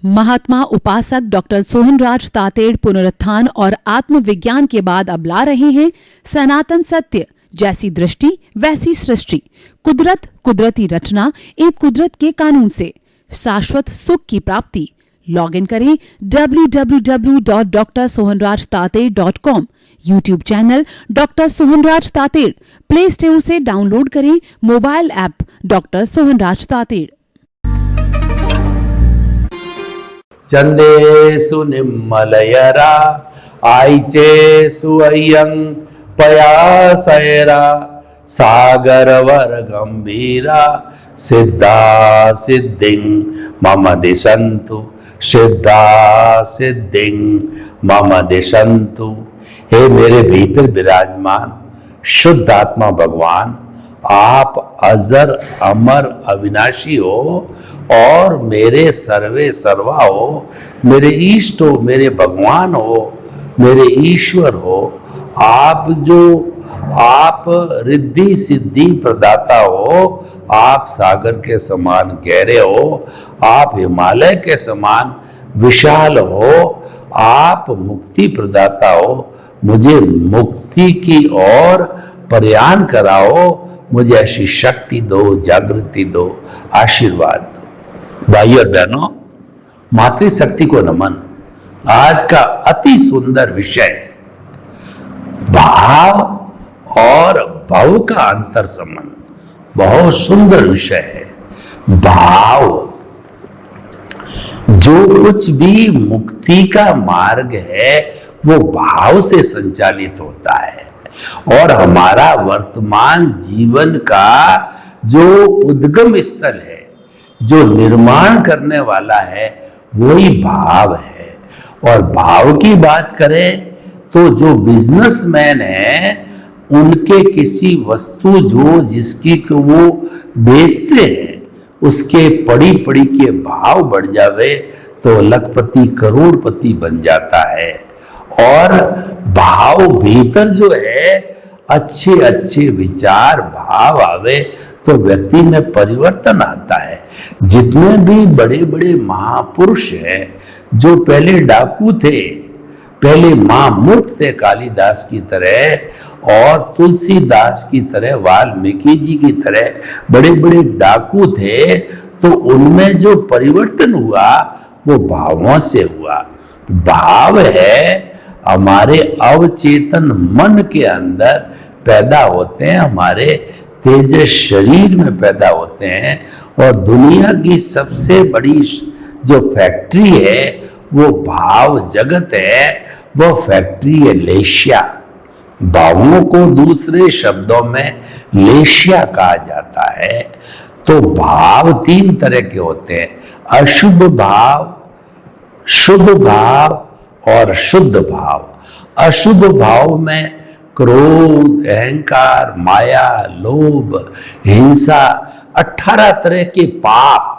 महात्मा उपासक डॉक्टर सोहनराज तातेड़ पुनरुत्थान और आत्मविज्ञान के बाद अब ला रहे हैं सनातन सत्य, जैसी दृष्टि वैसी सृष्टि, कुदरत, कुदरती रचना एवं कुदरत के कानून से शाश्वत सुख की प्राप्ति। लॉग इन करें www.drsohanrajtated.com, YouTube channel doctor Sohanraj Tated, play store से डाउनलोड करें mobile app doctor Sohanraj Tated. चंदेषु निम्मलयरा आईचेषु अय्यं पयासयरा सागरवर गंभीरा सिद्धा सिद्धिं मम दिशन्तु सिद्धा सिद्धिं मम दिशन्तु। हे मेरे भीतर विराजमान शुद्ध आत्मा भगवान, आप अजर अमर अविनाशी हो और मेरे सर्वे सर्वा हो, मेरे इष्ट हो, मेरे भगवान हो, मेरे ईश्वर हो। आप रिद्धि सिद्धि प्रदाता हो, आप सागर के समान गहरे हो, आप हिमालय के समान विशाल हो, आप मुक्ति प्रदाता हो। मुझे मुक्ति की ओर प्रयाण कराओ, मुझे ऐसी शक्ति दो, जागृति दो, आशीर्वाद दो। भाइयों और बहनों, मातृशक्ति को नमन। आज का अति सुंदर विषय भाव और भव का अंतर संबंध, बहुत सुंदर विषय है। भाव, जो कुछ भी मुक्ति का मार्ग है वो भाव से संचालित होता है, और हमारा वर्तमान जीवन का जो उद्गम स्थल है, जो निर्माण करने वाला है, वही भाव है। और भाव की बात करें तो जो बिजनेसमैन है, उनके किसी वस्तु जो जिसकी को वो बेचते हैं, उसके पड़ी पड़ी के भाव बढ़ जावे तो लखपति करोड़पति बन जाता है। और भाव भीतर जो है, अच्छे अच्छे विचार भाव आवे तो व्यक्ति में परिवर्तन आता है। जितने भी बड़े बड़े महापुरुष हैं, जो पहले डाकू थे, पहले महामूर्ख थे, कालिदास की तरह और तुलसीदास की तरह, वाल्मीकि जी की तरह बड़े बड़े डाकू थे, तो उनमें जो परिवर्तन हुआ वो भावों से हुआ। भाव है हमारे अवचेतन मन के अंदर पैदा होते हैं, हमारे तेज शरीर में पैदा होते हैं। और दुनिया की सबसे बड़ी जो फैक्ट्री है वो भाव जगत है, वो फैक्ट्री है लेश्या। भावों को दूसरे शब्दों में लेश्या कहा जाता है। तो भाव तीन तरह के होते हैं, अशुभ भाव, शुभ भाव और शुद्ध भाव। अशुभ भाव में क्रोध, अहंकार, माया, लोभ, हिंसा, 18 तरह के पाप,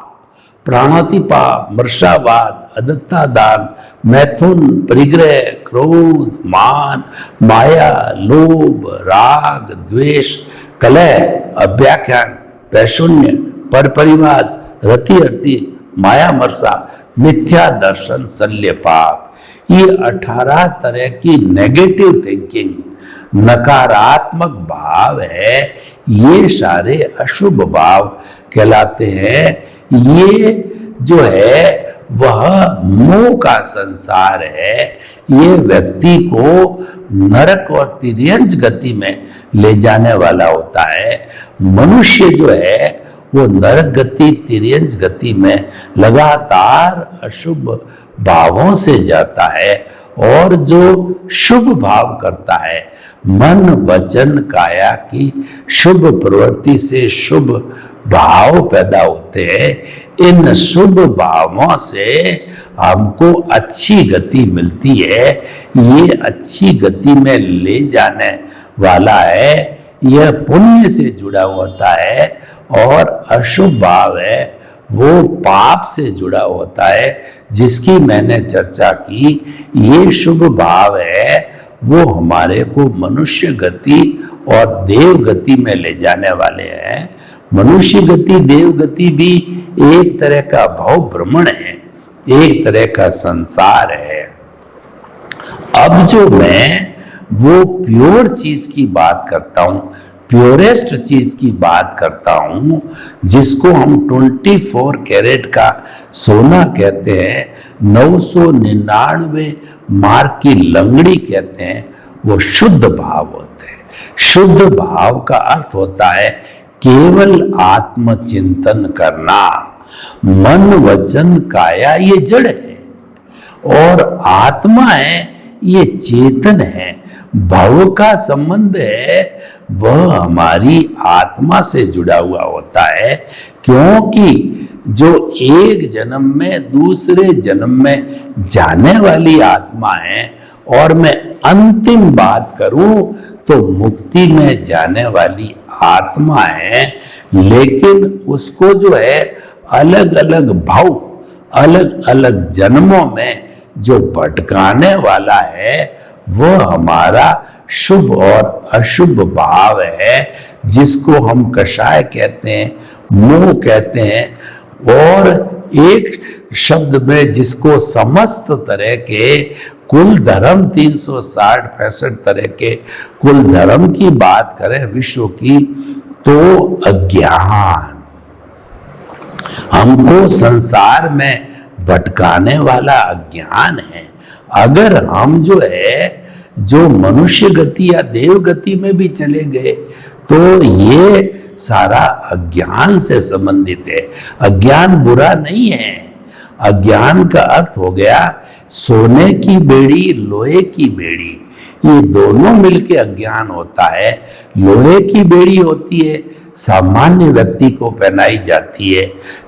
प्राणातिपात, मर्षावाद, अदत्ता दान, मैथुन, परिग्रह, क्रोध, मान, माया, लोभ, राग, द्वेष, कलह, अव्याख्यान, वैशून्य, परपरिवाद, रति अर्ति, माया मर्षा, मिथ्या दर्शन, शल्य पाप। ये 18 तरह की नेगेटिव थिंकिंग, नकारात्मक भाव है, ये सारे अशुभ भाव कहलाते हैं। ये जो है वह मोह का संसार है। ये व्यक्ति को नरक और तिर्यंच गति में ले जाने वाला होता है। मनुष्य जो है वो नरक गति, तिर्यंच गति में लगातार अशुभ भावों से जाता है। और जो शुभ भाव करता है, मन वचन काया की शुभ प्रवृत्ति से शुभ भाव पैदा होते हैं। इन शुभ भावों से हमको अच्छी गति मिलती है। ये अच्छी गति में ले जाने वाला है, यह पुण्य से जुड़ा होता है। और अशुभ भाव है वो पाप से जुड़ा होता है, जिसकी मैंने चर्चा की। ये शुभ भाव है वो हमारे को मनुष्य गति और देव गति में ले जाने वाले हैं। मनुष्य गति, देव गति भी एक तरह का भाव भ्रमण है। एक तरह का संसार है। अब जो मैं वो प्योर चीज की बात करता हूं, प्योरेस्ट चीज की बात करता हूं, जिसको हम 24 कैरेट का सोना कहते हैं, 999 मार्क की लंगड़ी कहते हैं, वो शुद्ध भाव होते हैं। शुद्ध भाव का अर्थ होता है केवल आत्मचिंतन करना। मन वचन काया ये जड़ है और आत्मा है ये चेतन है। भव का संबंध है वह हमारी आत्मा से जुड़ा हुआ होता है, क्योंकि जो एक जन्म में दूसरे जन्म में जाने वाली आत्मा है, और मैं अंतिम बात करूं तो मुक्ति में जाने वाली आत्मा है, लेकिन उसको जो है अलग अलग भाव, अलग अलग जन्मों में जो भटकाने वाला है वह हमारा शुभ और अशुभ भाव है, जिसको हम कषाय कहते हैं, मोह कहते हैं, और एक शब्द में जिसको समस्त तरह के कुल धर्म 360-65 तरह के कुल धर्म की बात करें विश्व की, तो अज्ञान हमको संसार में भटकाने वाला अज्ञान है। अगर हम जो है जो मनुष्य गति या देव गति में भी चले गए तो ये सारा अज्ञान से संबंधित है। अज्ञान बुरा नहीं है। अज्ञान का अर्थ हो गया सोने की बेड़ी, लोहे की बेड़ी, ये दोनों मिलके अज्ञान होता है। लोहे की बेड़ी होती है, सामान्य व्यक्ति को पहनाई जाती है,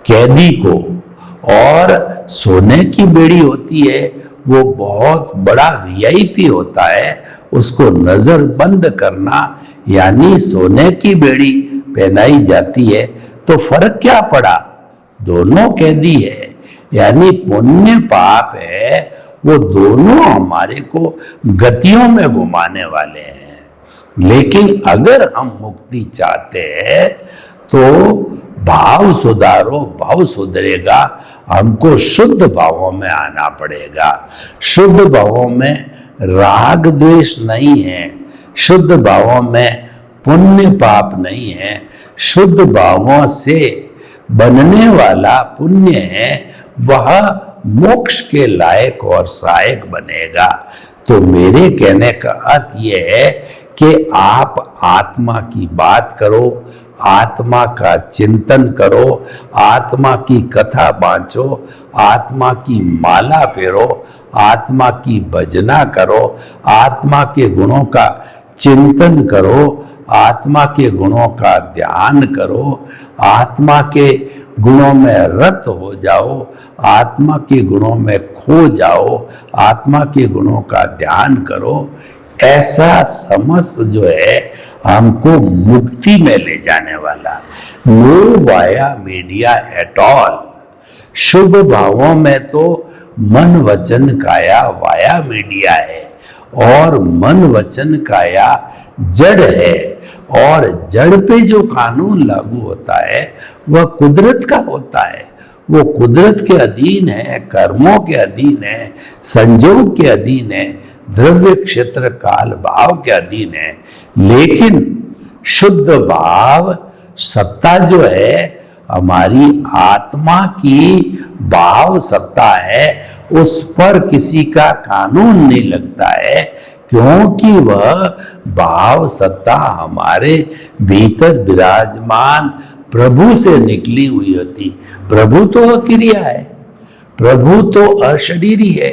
कैदी को, और सोने की बेड़ी होती है वो बहुत बड़ा वीआईपी होता है, उसको नजर बंद करना यानी सोने की बेड़ी पहनाई जाती है। तो फर्क क्या पड़ा? दोनों कैदी है, यानी पुण्य पाप है, वो दोनों हमारे को गतियों में घुमाने वाले हैं। लेकिन अगर हम मुक्ति चाहते हैं तो भाव सुधारो, भाव सुधरेगा, हमको शुद्ध भावों में आना पड़ेगा। शुद्ध भावों में राग द्वेष नहीं है, शुद्ध भावों में पुण्य पाप नहीं है, शुद्ध भावों से बनने वाला पुण्य है वह मोक्ष के लायक और सहायक बनेगा। तो मेरे कहने का अर्थ यह है कि आप आत्मा की बात करो, आत्मा का चिंतन करो, आत्मा की कथा बांचो, आत्मा की माला फेरो, आत्मा की भजना करो, आत्मा के गुणों का चिंतन करो, आत्मा के गुणों का ध्यान करो, आत्मा के गुणों में रत हो जाओ, आत्मा के गुणों में खो जाओ, आत्मा के गुणों का ध्यान करो। ऐसा समस्त जो है हमको मुक्ति में ले जाने वाला। No via media at all. शुभ भावों में तो मन वचन काया वाया मीडिया है, और मन वचन काया जड़ है, और जड़ पे जो कानून लागू होता है वह कुदरत का होता है। वो कुदरत के अधीन है, कर्मों के अधीन है, संजोग के अधीन है, द्रव्य क्षेत्र काल भाव के अधीन है। लेकिन शुद्ध भाव सत्ता जो है हमारी आत्मा की भाव सत्ता है, उस पर किसी का कानून नहीं लगता है, क्योंकि वह भाव सत्ता हमारे भीतर विराजमान प्रभु से निकली हुई होती। प्रभु तो अक्रिया है, प्रभु तो अशरीरी है,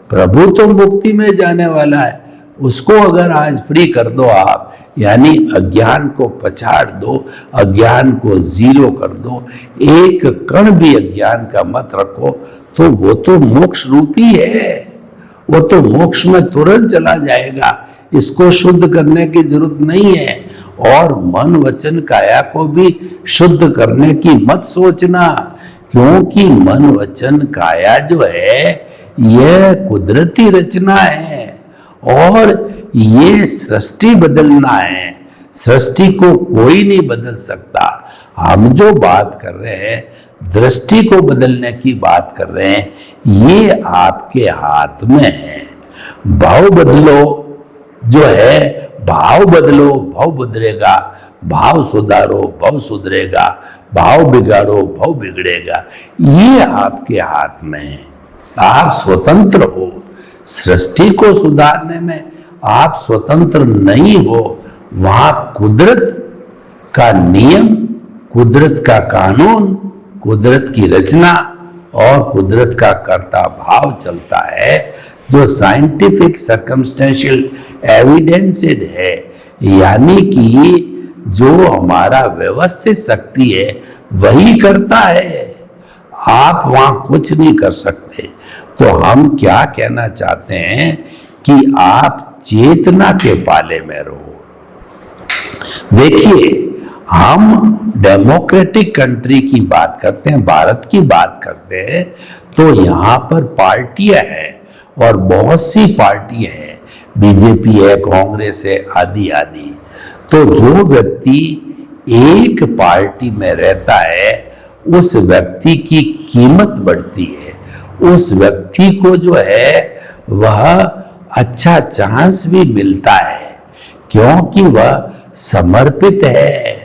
प्रभु तो मुक्ति में जाने वाला है। उसको अगर आज फ्री कर दो आप, यानी अज्ञान को पछाड़ दो, अज्ञान को जीरो कर दो, एक कण भी अज्ञान का मत रखो, तो वो तो मोक्ष रूपी है, वो तो मोक्ष में तुरंत चला जाएगा। इसको शुद्ध करने की जरूरत नहीं है। और मन वचन काया को भी शुद्ध करने की मत सोचना, क्योंकि मन वचन काया जो है यह कुदरती रचना है, और ये सृष्टि बदलना है। सृष्टि को कोई नहीं बदल सकता। हम जो बात कर रहे हैं दृष्टि को बदलने की बात कर रहे हैं, ये आपके हाथ में है। भाव बदलो जो है, भाव बदलो भाव बदलेगा, भाव सुधारो भाव सुधरेगा, भाव बिगाड़ो भाव बिगड़ेगा, ये आपके हाथ में है। आप स्वतंत्र हो, सृष्टि को सुधारने में आप स्वतंत्र नहीं हो। वहां कुदरत का नियम, कुदरत का कानून, कुदरत की रचना और कुदरत का कर्ता भाव चलता है, जो साइंटिफिक सर्कमस्टेंशियल एविडेंसेड है, यानी कि जो हमारा व्यवस्थित शक्ति है वही करता है। आप वहां कुछ नहीं कर सकते। तो हम क्या कहना चाहते हैं कि आप चेतना के पाले में रहो। देखिए, हम डेमोक्रेटिक कंट्री की बात करते हैं, भारत की बात करते हैं, तो यहाँ पर पार्टियां हैं और बहुत सी पार्टियां हैं, बीजेपी है, कांग्रेस है, आदि आदि। तो जो व्यक्ति एक पार्टी में रहता है उस व्यक्ति की कीमत बढ़ती है, उस व्यक्ति को जो है वह अच्छा चांस भी मिलता है, क्योंकि वह समर्पित है।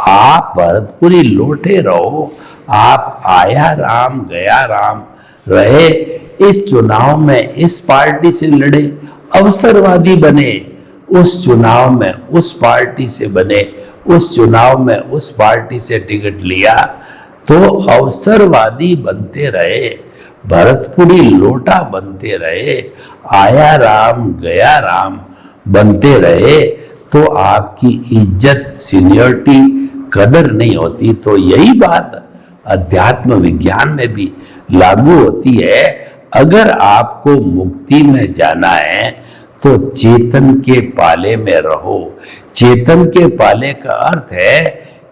आप भरतपुरी लौटे रहो, आप आया राम गया राम रहे, इस चुनाव में इस पार्टी से लड़े, अवसरवादी बने, उस चुनाव में उस पार्टी से बने, उस चुनाव में उस पार्टी से टिकट लिया, तो अवसरवादी बनते रहे, भरतपुरी लोटा बनते रहे, आया राम गया राम बनते रहे, तो आपकी इज्जत, सीनियरिटी, कदर नहीं होती। तो यही बात अध्यात्म विज्ञान में भी लागू होती है। अगर आपको मुक्ति में जाना है तो चेतन के पाले में रहो। चेतन के पाले का अर्थ है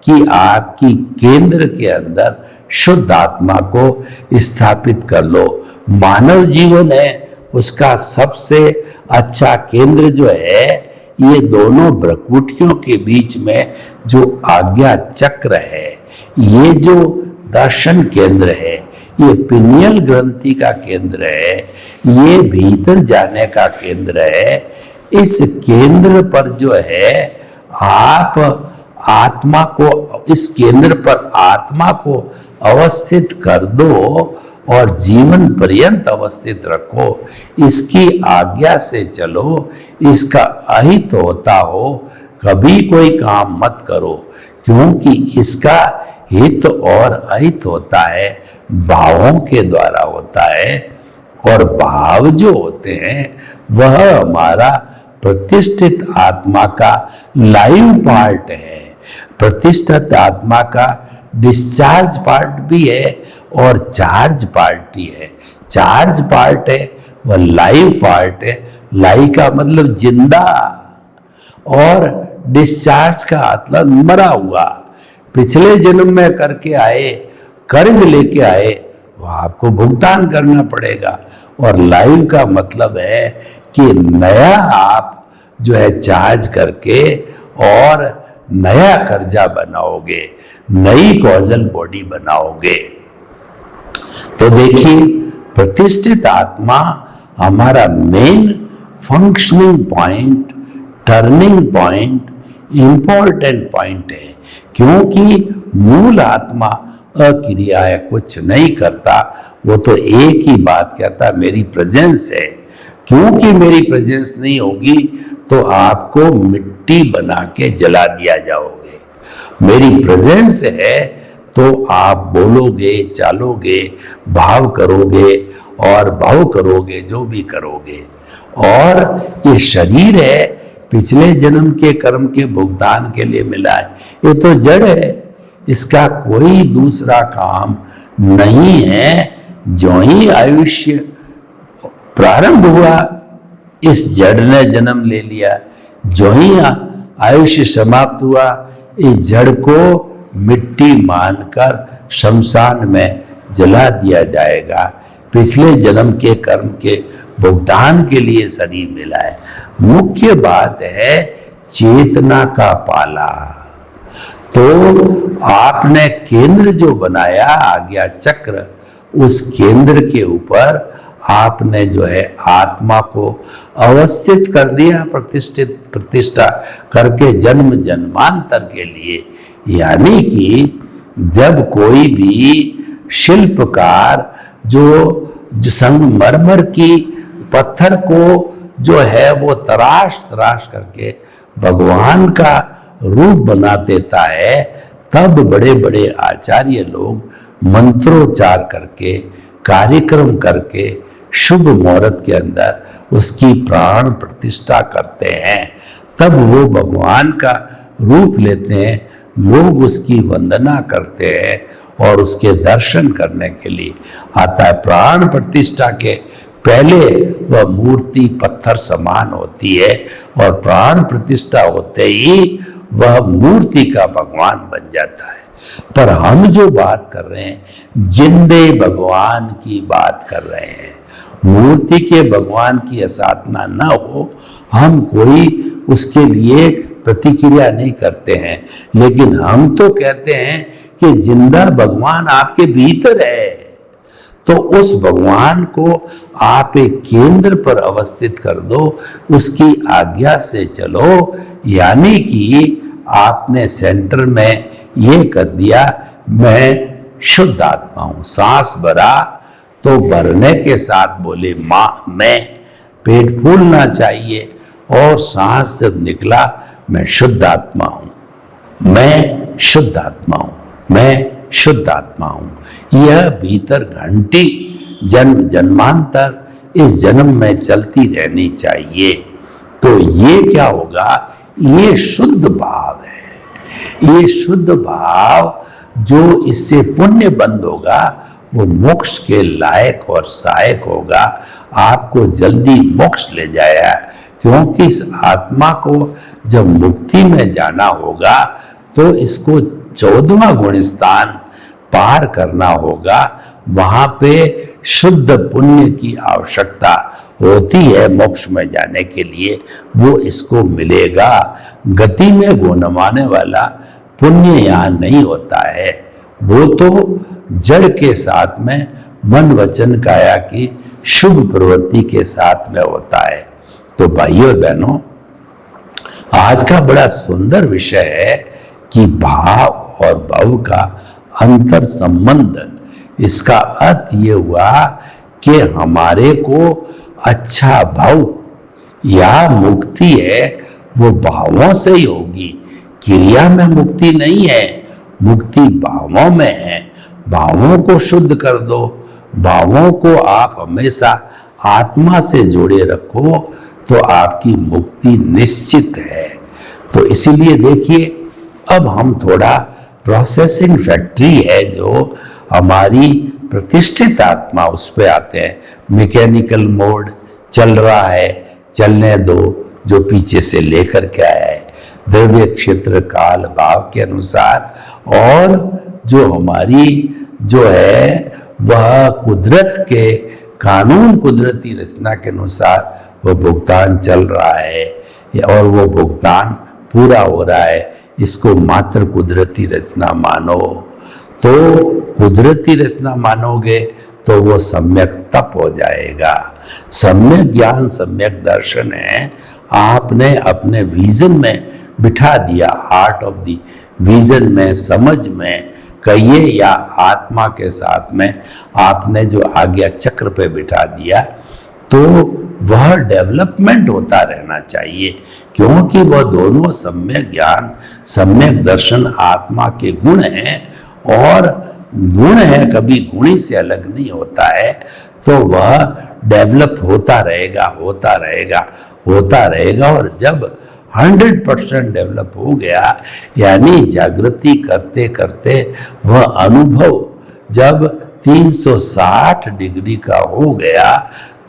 कि आपकी केंद्र के अंदर शुद्ध आत्मा को स्थापित कर लो। मानव जीवन है, उसका सबसे अच्छा केंद्र जो है, ये दोनों भ्रकुटियों के बीच में जो आज्ञा चक्र है, ये जो दर्शन केंद्र है, ये पिनियल ग्रंथि का केंद्र है, ये भीतर जाने का केंद्र है। इस केंद्र पर जो है आप आत्मा को, इस केंद्र पर आत्मा को अवस्थित कर दो और जीवन पर्यंत अवस्थित रखो। इसकी आज्ञा से चलो, इसका अहित होता हो कभी कोई काम मत करो, क्योंकि इसका हित और अहित होता है भावों के द्वारा होता है, और भाव जो होते हैं वह हमारा प्रतिष्ठित आत्मा का लाइव पार्ट है। प्रतिष्ठित आत्मा का डिस्चार्ज पार्ट भी है और चार्ज पार्ट ही है। चार्ज पार्ट है वह लाइव पार्ट है। लाइव का मतलब जिंदा, और डिस्चार्ज का मतलब मरा हुआ, पिछले जन्म में करके आए, कर्ज लेके आए, वो आपको भुगतान करना पड़ेगा। और लाइव का मतलब है कि नया आप जो है चार्ज करके और नया कर्जा बनाओगे, नई कॉजल बॉडी बनाओगे। तो देखिए, प्रतिष्ठित आत्मा हमारा main functioning point, turning point, important point है, क्योंकि मूल आत्मा अक्रिया है, कुछ नहीं करता। वो तो एक ही बात कहता, मेरी प्रेजेंस है। क्योंकि मेरी प्रेजेंस नहीं होगी तो आपको मिट्टी बना के जला दिया जाओगे। मेरी प्रेजेंस है तो आप बोलोगे, चालोगे, भाव करोगे और भाव करोगे, जो भी करोगे। और ये शरीर है, पिछले जन्म के कर्म के भुगतान के लिए मिला है। ये तो जड़ है, इसका कोई दूसरा काम नहीं है। जो ही आयुष्य प्रारंभ हुआ, इस जड़ ने जन्म ले लिया। जो ही आयुष्य समाप्त हुआ, इस जड़ को मिट्टी मानकर शमशान में जला दिया जाएगा। पिछले जन्म के कर्म के भुगतान के लिए शरीर मिला है। मुख्य बात है चेतना का पाला। तो आपने केंद्र जो बनाया आज्ञा चक्र, उस केंद्र के ऊपर आपने जो है आत्मा को अवस्थित कर दिया, प्रतिष्ठा करके जन्म जन्मांतर के लिए। यानी कि जब कोई भी शिल्पकार जो संगमरमर की पत्थर को जो है वो तराश करके भगवान का रूप बना देता है, तब बड़े बड़े आचार्य लोग मंत्रोच्चार करके, कार्यक्रम करके, शुभ मुहूर्त के अंदर उसकी प्राण प्रतिष्ठा करते हैं। तब वो भगवान का रूप लेते हैं, लोग उसकी वंदना करते हैं और उसके दर्शन करने के लिए आता है। प्राण प्रतिष्ठा के पहले वह मूर्ति पत्थर समान होती है और प्राण प्रतिष्ठा होते ही वह मूर्ति का भगवान बन जाता है। पर हम जो बात कर रहे हैं जिंदे भगवान की बात कर रहे हैं। मूर्ति के भगवान की साधना न हो, हम कोई उसके लिए प्रतिक्रिया नहीं करते हैं, लेकिन हम तो कहते हैं कि जिंदा भगवान आपके भीतर है। तो उस भगवान को आप एक केंद्र पर अवस्थित कर दो, उसकी आज्ञा से चलो। यानी कि आपने सेंटर में ये कर दिया, मैं शुद्ध आत्मा हूं। सांस भरा तो भरने के साथ बोले माँ मैं, पेट फूलना चाहिए और सांस जब निकला मैं शुद्ध आत्मा हूं, मैं शुद्ध आत्मा हूं, मैं शुद्ध आत्मा हूं। यह भीतर घंटी जन्म जन्मांतर इस जन्म में चलती रहनी चाहिए। तो ये क्या होगा, ये शुद्ध भाव है। ये शुद्ध भाव जो इससे पुण्य बंद होगा वो मोक्ष के लायक और सहायक होगा, आपको जल्दी मोक्ष ले जाएगा। क्योंकि इस आत्मा को जब मुक्ति में जाना होगा तो इसको 14वां गुण स्थान पार करना होगा। वहां पे शुद्ध पुण्य की आवश्यकता होती है मोक्ष में जाने के लिए, वो इसको मिलेगा। गति में गुणमाने वाला पुण्य यहाँ नहीं होता है, वो तो जड़ के साथ में मन वचन काया की शुभ प्रवृत्ति के साथ में होता है। तो भाइयों बहनों, आज का बड़ा सुंदर विषय है कि भाव और भव का अंतर संबंध। इसका अर्थ ये हुआ कि हमारे को अच्छा भाव या मुक्ति है वो भावों से ही होगी, क्रिया में मुक्ति नहीं है, मुक्ति भावों में है। भावों को शुद्ध कर दो, भावों को आप हमेशा आत्मा से जोड़े रखो तो आपकी मुक्ति निश्चित है। तो इसीलिए देखिए, अब हम थोड़ा प्रोसेसिंग फैक्ट्री है जो हमारी प्रतिष्ठित आत्मा, उस पे आते हैं। मैकेनिकल मोड चल रहा है, चलने दो, जो पीछे से लेकर के आया है द्रव्य क्षेत्र काल भाव के अनुसार। और जो हमारी जो है वह कुदरत के कानून, कुदरती रचना के अनुसार वह भुगतान चल रहा है और वो भुगतान पूरा हो रहा है। इसको मात्र कुदरती रचना मानो। तो कुदरती रचना मानोगे तो वो सम्यक तप हो जाएगा। सम्यक ज्ञान, सम्यक दर्शन है, आपने अपने विजन में बिठा दिया, आर्ट ऑफ दी विजन में, समझ में कहिए या आत्मा के साथ में आपने जो आज्ञा चक्र पे बिठा दिया, तो वह डेवलपमेंट होता रहना चाहिए। क्योंकि वह दोनों सम्यक ज्ञान, सम्यक दर्शन आत्मा के गुण हैं और गुण है, कभी गुणी से अलग नहीं होता है। तो वह डेवलप होता रहेगा, होता रहेगा, होता रहेगा। और जब 100% डेवलप हो गया, यानी जागृति करते करते वह अनुभव जब 360 डिग्री का हो गया,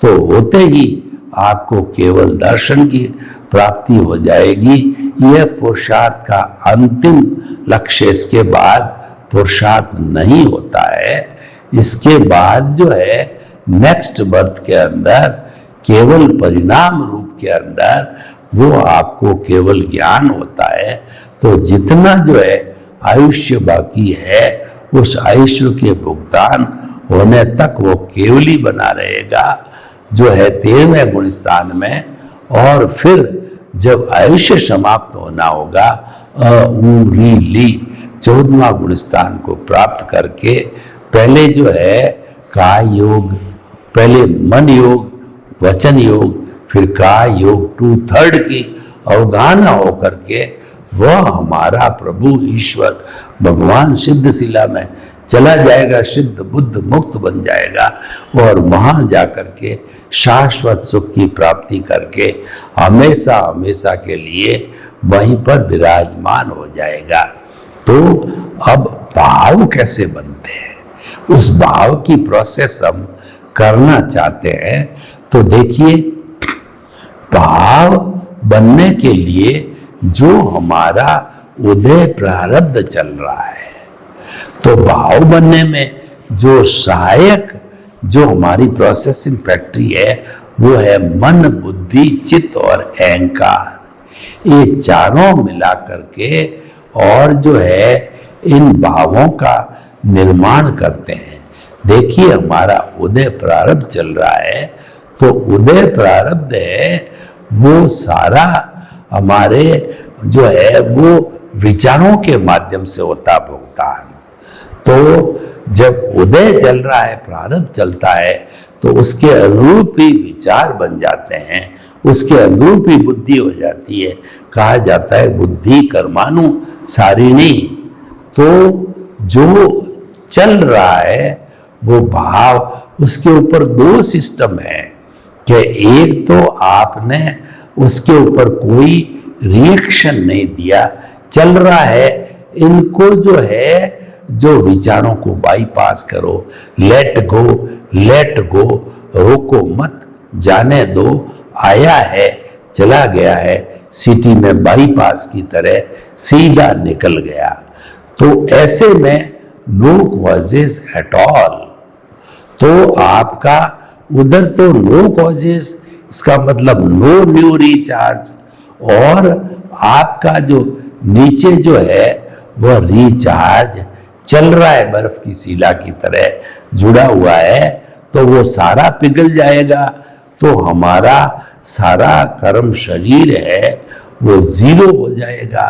तो होते ही आपको केवल दर्शन की प्राप्ति हो जाएगी। यह पुरुषार्थ का अंतिम लक्ष्य, इसके बाद पुरुषार्थ नहीं होता है। इसके बाद जो है नेक्स्ट बर्थ के अंदर केवल परिणाम रूप के अंदर वो आपको केवल ज्ञान होता है। तो जितना जो है आयुष्य बाकी है, उस आयुष्य के भुगतान होने तक वो केवली बना रहेगा, जो है 13वें गुण स्थान में। और फिर जब आयुष्य समाप्त होना होगा, ली 14वां गुण स्थान को प्राप्त करके पहले जो है काय योग, पहले मन योग, वचन योग, फिर काय योग 2/3 की अवगाहना होकर के वह हमारा प्रभु ईश्वर भगवान सिद्धशिला में चला जाएगा, सिद्ध बुद्ध मुक्त बन जाएगा और वहां जाकर के शाश्वत सुख की प्राप्ति करके हमेशा हमेशा के लिए वहीं पर विराजमान हो जाएगा। तो अब भाव कैसे बनते हैं, उस भाव की प्रोसेस हम करना चाहते हैं। तो देखिए, भाव बनने के लिए जो हमारा उदय प्रारब्ध चल रहा है, तो भाव बनने में जो सहायक जो हमारी प्रोसेसिंग फैक्ट्री है वो है मन, बुद्धि, चित्त और अहंकार। ये चारों मिला करके और जो है इन भावों का निर्माण करते हैं। देखिए, हमारा उदय प्रारब्ध चल रहा है, तो उदय प्रारब्ध है वो सारा हमारे जो है वो विचारों के माध्यम से होता भुगतान। तो जब उदय चल रहा है, प्रारब्ध चलता है, तो उसके अनुरूप ही विचार बन जाते हैं, उसके अनुरूप ही बुद्धि हो जाती है। कहा जाता है बुद्धि कर्मानु सारिणी। तो जो चल रहा है वो भाव, उसके ऊपर दो सिस्टम है कि एक तो आपने उसके ऊपर कोई रिएक्शन नहीं दिया, चल रहा है, इनको जो है जो विचारों को बाईपास करो, लेट गो, रोको मत, जाने दो, आया है चला गया है, सिटी में बाईपास की तरह सीधा निकल गया। तो ऐसे में नो कॉजेस एट ऑल। तो आपका उधर तो नो कॉजेस, इसका मतलब नो न्यू रिचार्ज, और आपका जो नीचे जो है वह रिचार्ज चल रहा है, बर्फ की शिला की तरह जुड़ा हुआ है, तो वो सारा पिघल जाएगा। तो हमारा सारा कर्म शरीर है वो जीरो हो जाएगा।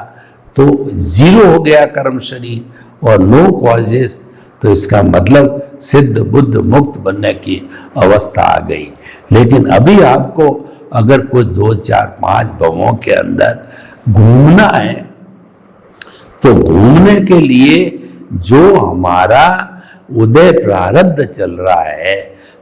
तो जीरो हो गया कर्म शरीर और नो कॉजेस, तो इसका मतलब सिद्ध बुद्ध मुक्त बनने की अवस्था आ गई। लेकिन अभी आपको अगर कोई 2, 4, 5 भवों के अंदर घूमना है, तो घूमने के लिए जो हमारा उदय प्रारब्ध चल रहा है,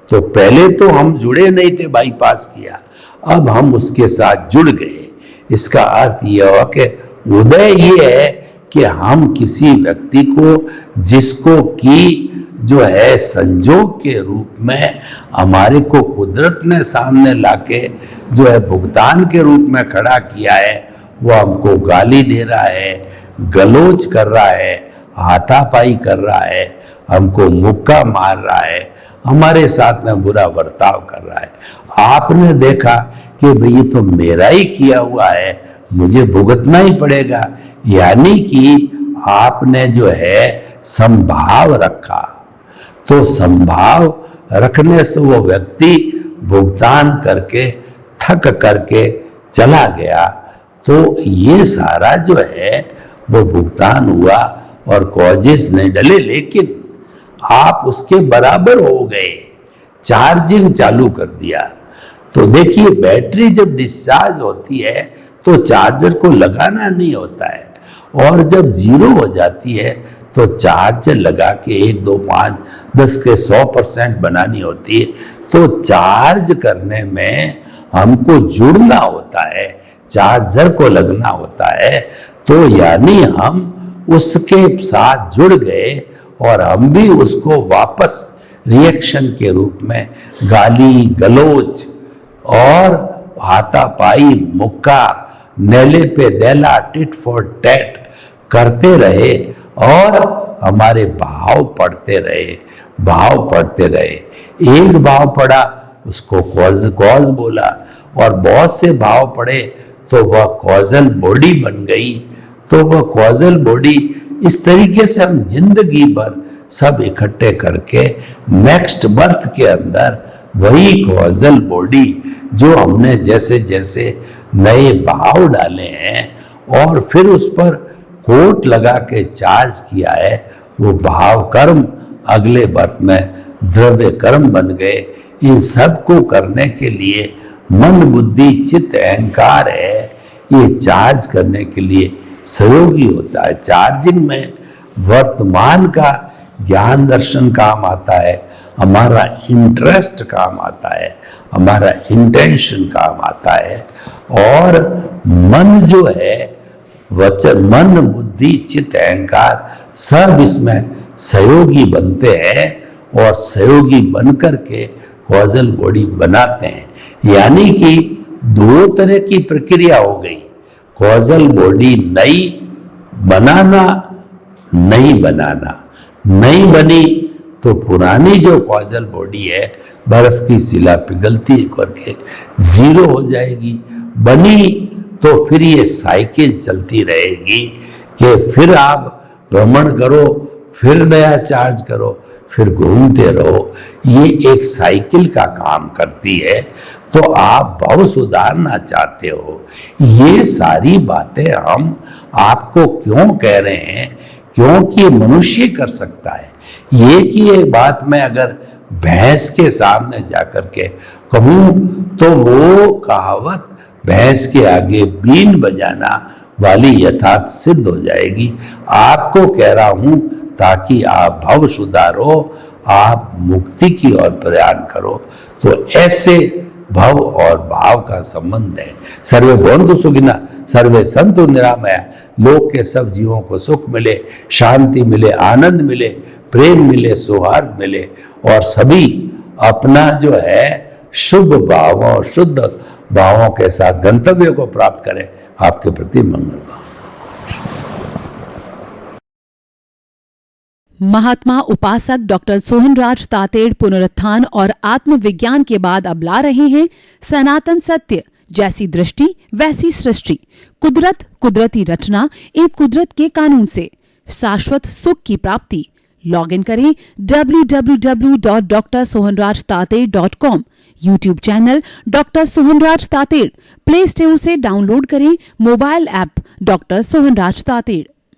तो पहले तो हम जुड़े नहीं थे, बाईपास किया, अब हम उसके साथ जुड़ गए। इसका अर्थ यह हुआ कि उदय ये है कि हम किसी व्यक्ति को, जिसको कि जो है संजोग के रूप में हमारे को कुदरत ने सामने लाके जो है भुगतान के रूप में खड़ा किया है, वो हमको गाली दे रहा है, गलोच कर रहा है, हाथापाई कर रहा है, हमको मुक्का मार रहा है, हमारे साथ में बुरा बर्ताव कर रहा है। आपने देखा कि भाई ये तो मेरा ही किया हुआ है, मुझे भुगतना ही पड़ेगा, यानी कि आपने जो है संभाव रखा। तो संभाव रखने से वो व्यक्ति भुगतान करके थक करके चला गया। तो ये सारा जो है वो भुगतान हुआ और कॉजेस नहीं डले, लेकिन आप उसके बराबर हो गए, चार्जिंग चालू कर दिया। तो देखिए, बैटरी जब डिस्चार्ज होती है तो चार्जर को लगाना नहीं होता है, और जब जीरो हो जाती है तो चार्जर लगा के 1, 2, 5, 10 के 100% बनानी होती है। तो चार्ज करने में हमको जुड़ना होता है, चार्जर को लगना होता है। तो यानी हम उसके साथ जुड़ गए और हम भी उसको वापस रिएक्शन के रूप में गाली गलोच और हाथापाई, मुक्का, नेले पे देला, टिट फॉर टैट करते रहे और हमारे भाव पढ़ते रहे। एक भाव पढ़ा, उसको कॉज बोला, और बहुत से भाव पढ़े तो वह कॉजल बॉडी बन गई। तो वह कॉजल बॉडी इस तरीके से हम जिंदगी भर सब इकट्ठे करके नेक्स्ट बर्थ के अंदर वही कॉजल बॉडी जो हमने जैसे जैसे नए भाव डाले हैं और फिर उस पर कोट लगा के चार्ज किया है, वो भाव कर्म अगले बर्थ में द्रव्य कर्म बन गए। इन सब को करने के लिए मन बुद्धि चित्त अहंकार है, ये चार्ज करने के लिए सहयोगी होता है। चार्जिंग में वर्तमान का ज्ञान दर्शन काम आता है, हमारा इंटरेस्ट काम आता है, हमारा इंटेंशन काम आता है, और मन जो है वचन मन बुद्धि चित्त अहंकार सब इसमें सहयोगी बनते हैं और सहयोगी बनकर के कॉजल बॉडी बनाते हैं। यानी कि दो तरह की प्रक्रिया हो गई, कॉजल बॉडी नई बनाना, नहीं बनाना। नहीं बनी तो पुरानी जो कॉजल बॉडी है बर्फ की शिला पिघलती करके जीरो हो जाएगी। बनी तो फिर ये साइकिल चलती रहेगी कि फिर आप भ्रमण करो, फिर नया चार्ज करो, फिर घूमते रहो। ये एक साइकिल का काम करती है। तो आप भाव सुधारना चाहते हो, ये सारी बातें हम आपको क्यों कह रहे हैं? क्योंकि मनुष्य कर सकता है। ये कि एक बात मैं अगर भैंस के सामने जाकर के कहूं तो वो कहावत भैंस के आगे बीन बजाना वाली यथार्थ सिद्ध हो जाएगी। आपको कह रहा हूं ताकि आप भाव सुधारो, आप मुक्ति की ओर प्रयाण करो। तो ऐसे भाव और भाव का संबंध है। सर्वे भवन्तु सुखिनः, सर्वे सन्तु निरामया। लोक के सब जीवों को सुख मिले, शांति मिले, आनंद मिले, प्रेम मिले, सौहार्द मिले, और सभी अपना जो है शुभ भावों शुद्ध भावों के साथ गंतव्य को प्राप्त करें। आपके प्रति मंगल। महात्मा उपासक डॉक्टर सोहनराज तातेड़ पुनरुत्थान और आत्मविज्ञान के बाद अब ला रहे हैं सनातन सत्य, जैसी दृष्टि वैसी सृष्टि, कुदरत कुदरती रचना एवं कुदरत के कानून से शाश्वत सुख की प्राप्ति। लॉग इन करें www.drsohanrajtated.com। YouTube channel doctor Sohanraj Tated, play store से डाउनलोड करें mobile app doctor Sohanraj Tated.